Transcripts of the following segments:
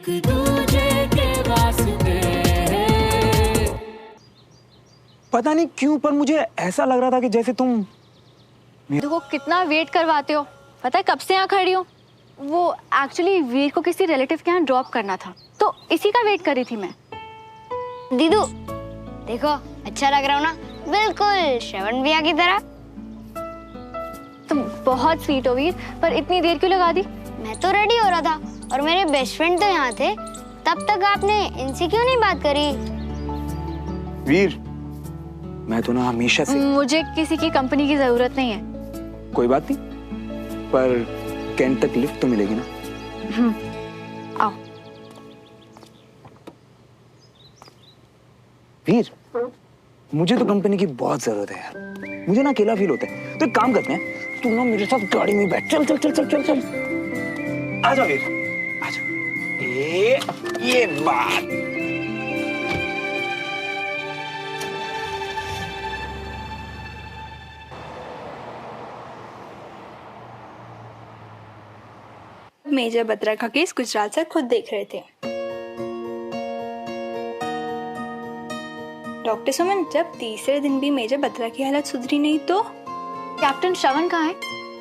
एक दूजे के वास्ते। पता नहीं क्यों पर मुझे ऐसा लग रहा था कि जैसे तुम देखो कितना वेट करवाते हो, पता है कब से यहाँ खड़ी हूँ। वो एक्चुअली वीर को किसी रिलेटिव के यहाँ ड्रॉप करना था तो इसी का वेट कर रही थी मैं। दीदू देखो अच्छा लग रहा हूँ ना, बिल्कुल श्रवण भैया की तरह। तुम बहुत स्वीट हो वीर, पर इतनी देर क्यों लगा दी? मैं तो रेडी हो रहा था और मेरे बेस्ट फ्रेंड तो यहाँ थे, तब तक आपने इनसे क्यों नहीं बात करी? वीर, मैं तो ना हमेशा से मुझे किसी की कंपनी की जरूरत नहीं है। कोई बात नहीं, पर कैंट तक लिफ्ट तो मिलेगी ना? आओ। वीर, मुझे तो कंपनी की बहुत जरूरत है यार। मुझे ना अकेला फील होता है, तो एक काम करते हैं, तू ना मेरे साथ गाड़ी में बैठ। चल चल चल चल चल चल। आजा वीर, आजा। ये बात। मेजर बत्रा का केस गुजराल सर खुद देख रहे थे। डॉक्टर सुमन, जब तीसरे दिन भी मेजर बत्रा की हालत सुधरी नहीं तो? कैप्टन श्रवण कहाँ है?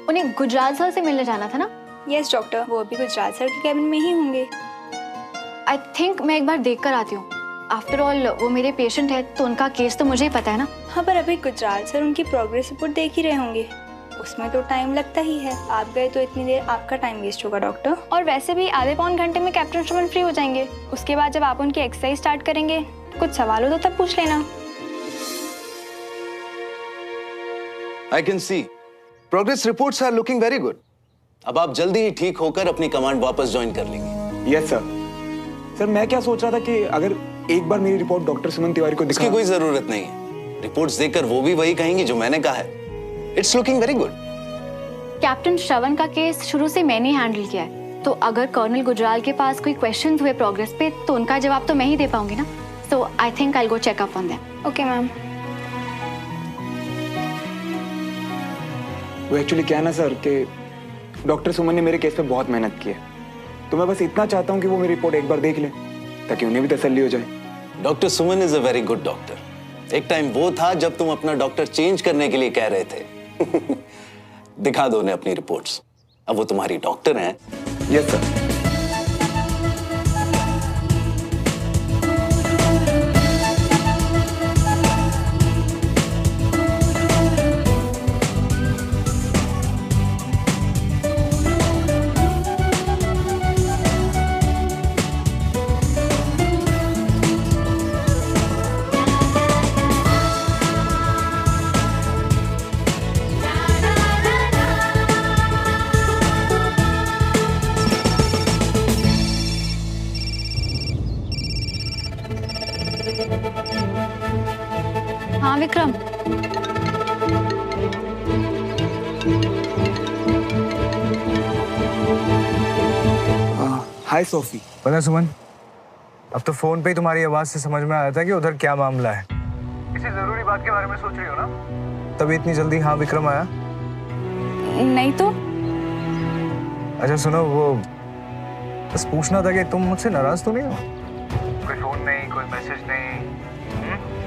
उन्हें गुजराल सर से मिलने जाना था ना? यस डॉक्टर, वो अभी गुजराल सर के कैबिन में ही होंगे। आई थिंक मैं एक बार देख कर आती हूँ। आफ्टर ऑल वो मेरे पेशेंट है तो उनका केस तो मुझे ही पता है ना। हाँ, पर अभी गुजराल सर उनकी प्रोग्रेस रिपोर्ट देख ही रहे होंगे, उसमें तो टाइम लगता ही है। आप गए तो इतनी देर आपका टाइम वेस्ट होगा डॉक्टर। और वैसे भी आधे पौन घंटे में कैप्टन श्रवण फ्री हो जाएंगे। उसके बाद जब आप उनकी एक्सरसाइज स्टार्ट करेंगे, कुछ सवाल हो तो तब पूछ लेना। I can see. Progress reports are looking very good. अब आप जल्दी ही ठीक होकर अपनी कमांड वापस ज्वाइन कर लेंगे। Yes sir. सर मैं क्या सोच रहा था कि अगर एक बार मेरी रिपोर्ट डॉक्टर सुमन तिवारी को इसकी कोई जरूरत नहीं है। रिपोर्ट्स देखकर वो भी वही कहेंगी जो मैंने कहा है। It's looking very good. Captain Shravan का केस शुरू से मैंने हैंडल किया है, तो अगर कर्नल गुजराल के पास कोई क्वेश्चंस हुए प्रोग्रेस पे तो उनका जवाब तो मैं ही दे पाऊंगी ना। So I think I will go check up on them. Okay ma'am. वो एक्चुअली क्या है ना सर कि डॉक्टर सुमन ने मेरे केस पे बहुत मेहनत की है, तो मैं बस इतना चाहता हूँ कि वो मेरी रिपोर्ट एक बार देख ले ताकि उन्हें भी तसल्ली हो जाए। Doctor Suman is a very good doctor. एक टाइम वो था जब तुम अपना डॉक्टर चेंज करने के लिए कह रहे थे। दिखा दो उन्हें अपनी रिपोर्ट्स, अब वो तुम्हारी डॉक्टर हैं। Yes sir. हाँ विक्रम। हाय सोफी। पता सुमन, अब तो फोन पे ही तुम्हारी आवाज से समझ में आया था कि उधर क्या मामला है। किसी जरूरी बात के बारे में सोच रही हो ना? तभी इतनी जल्दी हाँ विक्रम आया? नहीं तो अच्छा सुनो, वो बस पूछना था कि तुम मुझसे नाराज तो नहीं हो? कोई फोन नहीं, कोई मैसेज नहीं?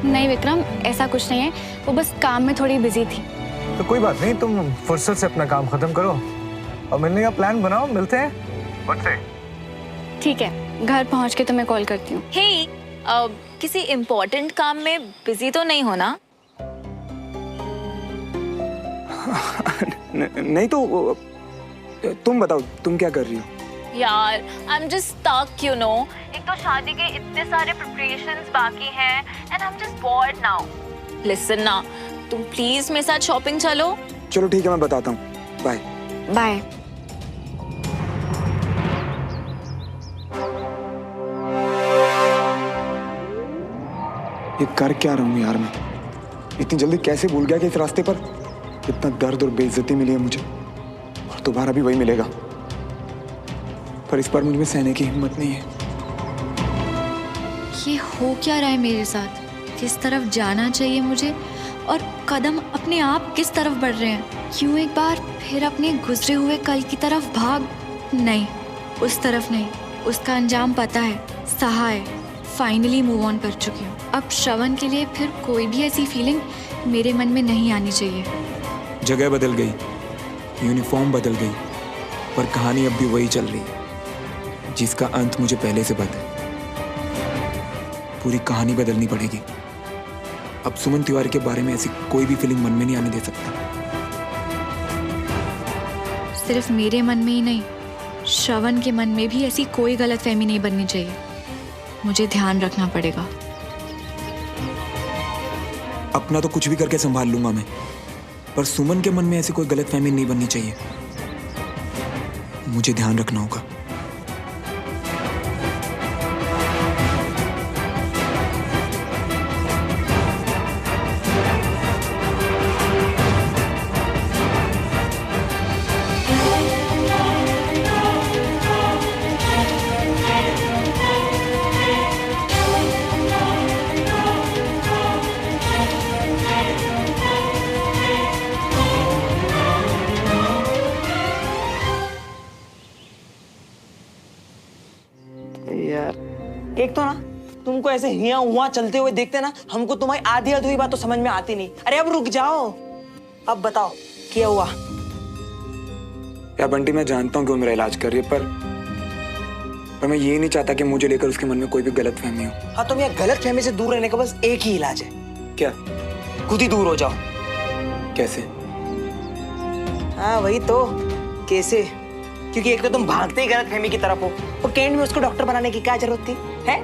नहीं विक्रम, ऐसा कुछ नहीं है, वो बस काम में थोड़ी बिजी थी। तो कोई बात नहीं, तुम फुर्सत से अपना काम खत्म करो और मिलने का प्लान बनाओ, मिलते हैं। ठीक है, घर पहुंच के तुम्हें कॉल करती हूँ। हे, किसी इम्पोर्टेंट काम में बिजी तो नहीं हो ना? नहीं तो तुम बताओ, तुम क्या कर रही हो? यार, I am just stuck, you know. एक तो शादी के इतने सारे प्रिपरेशंस बाकी हैं and I am just bored now. Listen ना, तुम प्लीज मेरे साथ शॉपिंग चलो। चलो ठीक है, मैं बताता हूँ। Bye bye. ये कर क्या रहा हूँ यार मैं? इतनी जल्दी कैसे भूल गया कि इस रास्ते पर इतना दर्द और बेइज्जती मिली है मुझे, और दोबारा भी वही मिलेगा। पर इस बार मुझ में सहने की हिम्मत नहीं है। ये हो क्या रहा है मेरे साथ? किस तरफ जाना चाहिए मुझे और कदम अपने आप किस तरफ बढ़ रहे हैं? क्यों एक बार फिर अपने गुजरे हुए कल की तरफ भाग? नहीं, उस तरफ नहीं, उसका अंजाम पता है, सहा है, फाइनली मूव ऑन कर चुकी हूँ। अब श्रवण के लिए फिर कोई भी ऐसी फीलिंग मेरे मन में नहीं आनी चाहिए। जगह बदल गई, यूनिफॉर्म बदल गई, पर कहानी अब भी वही चल रही है, जिसका अंत मुझे पहले से पता है। पूरी कहानी बदलनी पड़ेगी। अब सुमन तिवारी के बारे में ऐसी कोई भी फीलिंग मन में नहीं आने दे सकता। सिर्फ मेरे मन में ही नहीं, श्रवण के मन में भी ऐसी कोई गलतफहमी नहीं बननी चाहिए। मुझे ध्यान रखना पड़ेगा। अपना तो कुछ भी करके संभाल लूंगा मैं, पर सुमन के मन में ऐसी कोई गलतफहमी नहीं बननी चाहिए। मुझे ध्यान रखना होगा। एक तो ना तुमको ऐसे हिया हुआ चलते हुए देखते ना, हमको तुम्हारी आधी अधूरी बात तो समझ में आती नहीं। अरे अब रुक जाओ, अब बताओ क्या हुआ। यार बंटी, मैं जानता हूँ कि वो मेरा इलाज कर रही है, पर मैं ये नहीं चाहता कि मुझे लेकर उसके मन में कोई भी गलतफहमी हो। हाँ, तुम ये गलतफहमी से दूर रहने का बस एक ही इलाज है। क्या? खुद ही दूर हो जाओ। कैसे? हाँ वही तो, कैसे? क्योंकि एक तो तुम भागते ही गलतफहमी की तरफ हो, और कैंड में उसको डॉक्टर बनाने की क्या जरूरत थी है?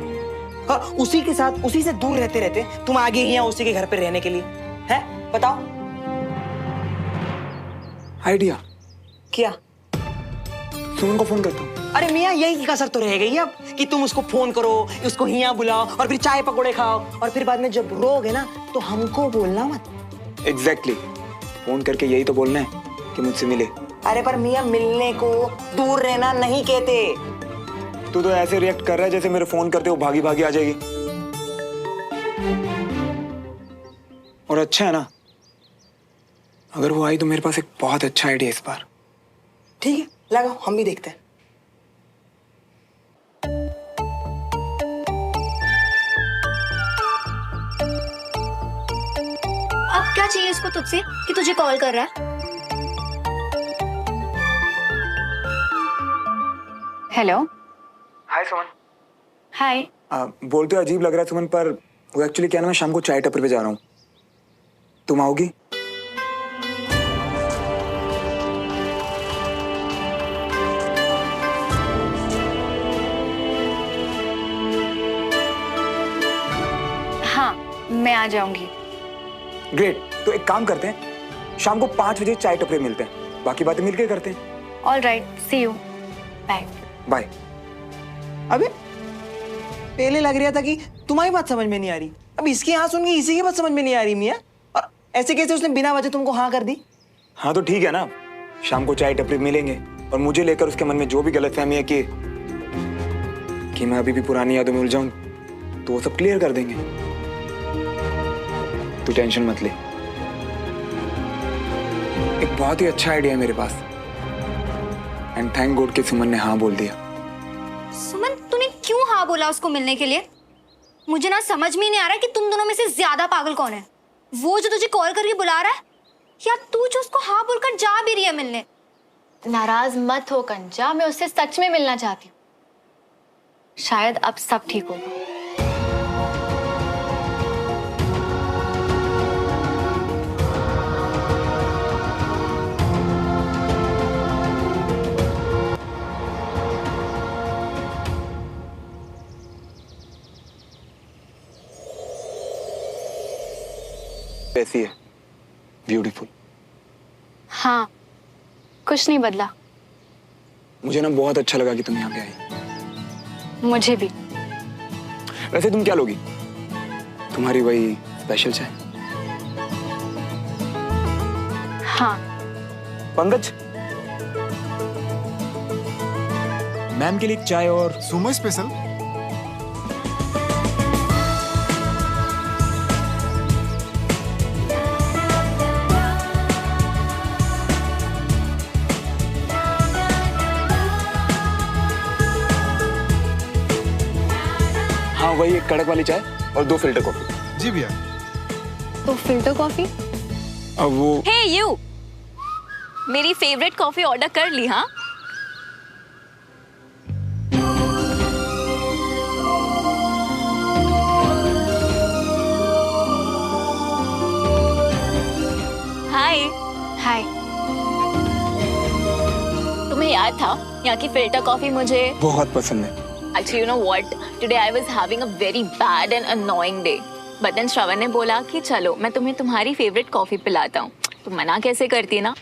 हाँ, उसी के साथ उसी से दूर रहते रहते तुम आगे ही यहाँ उसी के घर पे रहने के लिए है? बताओ। आइडिया क्या? सुमन को फोन करता हूँ। अरे मियाँ, यही कसर तो रह गई अब कि तुम उसको फोन करो, उसको यहाँ बुलाओ और फिर चाय पकौड़े खाओ, और फिर बाद में जब रोगे ना तो हमको बोलना मत। एग्जैक्टली, फोन करके यही तो बोलना है कि मुझसे मिले। अरे पर मियाँ, मिलने को दूर रहना नहीं कहते। तू तो ऐसे रिएक्ट कर रहा है जैसे मेरे फोन करते वो भागी भागी आ जाएगी। और अच्छा है ना, अगर वो आई तो मेरे पास एक बहुत अच्छा आइडिया इस बार। ठीक है, लगाओ, हम भी देखते हैं। अब क्या चाहिए इसको तुझसे कि तुझे कॉल कर रहा है? हेलो। हाय सुमन। हाय। बोलते अजीब लग रहा है सुमन, पर वो एक्चुअली क्या ना, मैं शाम को चाय टपरी पे जा रहा हूँ। तुम आओगी? हाँ, मैं आ जाऊंगी। ग्रेट, तो एक काम करते हैं, शाम को 5 बजे चाय टपरी मिलते हैं, बाकी बातें मिलकर करते हैं। All right, see you, bye. Bye. अबे पहले लग रहा था कि तुम्हारी बात समझ में नहीं आ रही, अब इसकी हाँ सुन के इसी की बात समझ में नहीं आ रही मियाँ। और ऐसे कैसे उसने बिना वजह तुमको हाँ कर दी? हाँ तो ठीक है ना, शाम को चाय टपरी मिलेंगे और मुझे लेकर उसके मन में जो भी गलतफहमी है कि मैं अभी भी पुरानी यादों में उलझा हूं, तो वो सब क्लियर कर देंगे। तू टेंशन मत ले, एक बहुत ही अच्छा आइडिया है मेरे पास, एंड थैंक गॉड कि सुमन ने हाँ बोल दिया। सुमन, तूने क्यों हाँ बोला उसको मिलने के लिए? मुझे ना समझ में नहीं आ रहा कि तुम दोनों में से ज्यादा पागल कौन है, वो जो तुझे कॉल करके बुला रहा है या तू जो उसको हाँ बोलकर जा भी रही है मिलने? नाराज मत हो कंचा, मैं उससे सच में मिलना चाहती हूँ। शायद अब सब ठीक होगा। कैसी है? ब्यूटीफुल। हाँ, कुछ नहीं बदला। मुझे ना बहुत अच्छा लगा कि तुम यहाँ पे आई। मुझे भी। वैसे तुम क्या लोगी? तुम्हारी वही स्पेशल चाय? हाँ। पंकज, मैम के लिए एक चाय और सुमो स्पेशल। वही एक कड़क वाली चाय और 2 फिल्टर कॉफी। जी भैया। तो फिल्टर कॉफी। अब वो हे यू, मेरी फेवरेट कॉफी ऑर्डर कर ली? हाँ, हाय। हाय। तुम्हें याद था यहाँ की फिल्टर कॉफी मुझे बहुत पसंद है। Actually, you know what? Today I was having a very bad and annoying day. But then श्रवण ने बोला कि चलो मैं तुम्हें तुम्हारी फेवरेट कॉफी पिलाता हूँ। तुम मना कैसे करती ना?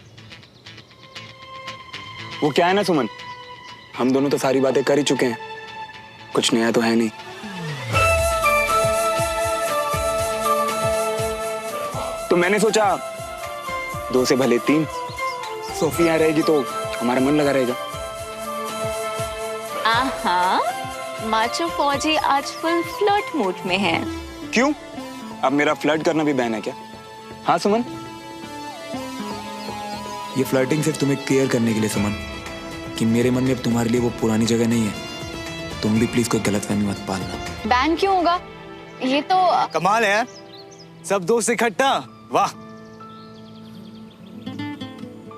वो क्या है ना सुमन, हम दोनों तो सारी बातें कर ही चुके हैं, कुछ नया तो है नहीं। तो मैंने सोचा 2 से भले 3, सोफी यहाँ रहेगी तो हमारा मन लगा रहेगा। आहा, माचो फौजी आज फुल फ्लर्ट मूड में है। क्यों? अब मेरा फ्लर्ट करना भी बैन है क्या? हाँ सुमन, ये फ्लर्टिंग सिर्फ तुम्हें क्लियर करने के लिए सुमन, कि मेरे मन में अब तुम्हारे लिए वो पुरानी जगह नहीं है। तुम भी प्लीज कोई गलतफहमी मत पालना। बैन क्यों होगा? ये तो कमाल है यार, सब दोस्त इकट्ठा, वाह।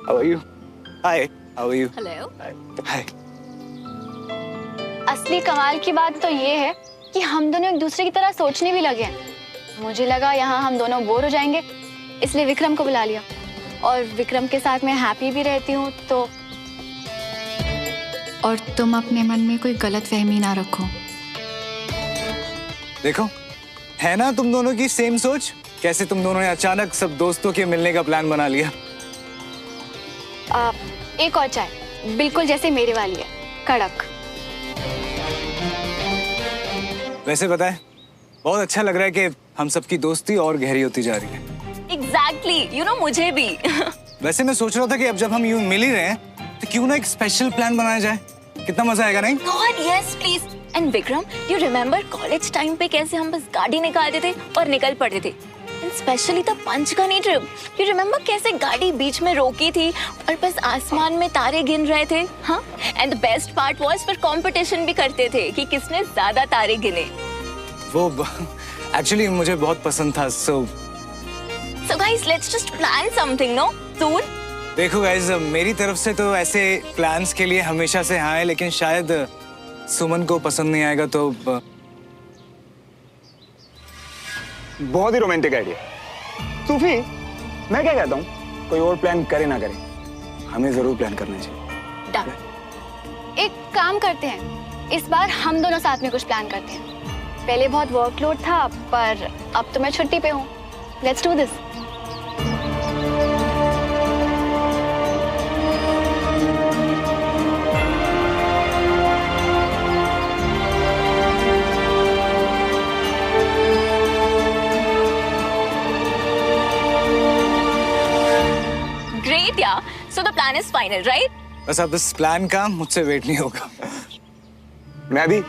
How are you? Hi, how are you? Hello. Hi. असली कमाल की बात तो ये है कि हम दोनों एक दूसरे की तरह सोचने भी लगे हैं। मुझे लगा यहाँ हम दोनों बोर हो जाएंगे, इसलिए विक्रम को बुला लिया। और विक्रम के साथ मैं हैप्पी भी रहती हूँ तो। और तुम अपने मन में कोई गलत फहमी ना रखो। देखो, है ना तुम दोनों की सेम सोच? कैसे तुम दोनों ने अचानक सब दोस्तों के मिलने का प्लान बना लिया। एक और चाय, बिल्कुल जैसे मेरे वाली है, कड़क। वैसे पता है, बहुत अच्छा लग रहा है कि हम सबकी दोस्ती और गहरी होती जा रही है। Exactly, you know मुझे भी। वैसे मैं सोच रहा था कि अब जब हम यूं मिल ही रहे हैं तो क्यों ना एक स्पेशल प्लान बनाया जाए, कितना मजा आएगा नहीं? God, yes, please. And Vikram, you remember college time पे कैसे हम बस गाड़ी निकालते थे और निकल पड़ते थे? And especially the Panchgani trip. You remember कैसे गाड़ी बीच में रोकी थी और बस आसमान में तारे गिन रहे थे? हाँ? And the best part was फिर कंपटीशन भी करते थे कि किसने ज्यादा तारे गिने। वो एक्चुअली मुझे बहुत पसंद था। So guys, let's just plan something, no? Soon? देखो गाइस, मेरी तरफ से तो ऐसे प्लान्स के लिए हमेशा से हाँ है, लेकिन शायद सुमन को पसंद नहीं आएगा तो बहुत ही रोमांटिक आइडिया। सूफी, मैं क्या कहता हूँ, कोई और प्लान करे ना करे, हमें जरूर प्लान करना चाहिए। Done. एक काम करते हैं, इस बार हम दोनों साथ में कुछ प्लान करते हैं। पहले बहुत वर्कलोड था, पर अब तो मैं छुट्टी पे हूँ। Let's do this. Great, yeah. So the plan is final, right? बस अब इस प्लान का मुझसे वेट नहीं होगा। मैं भी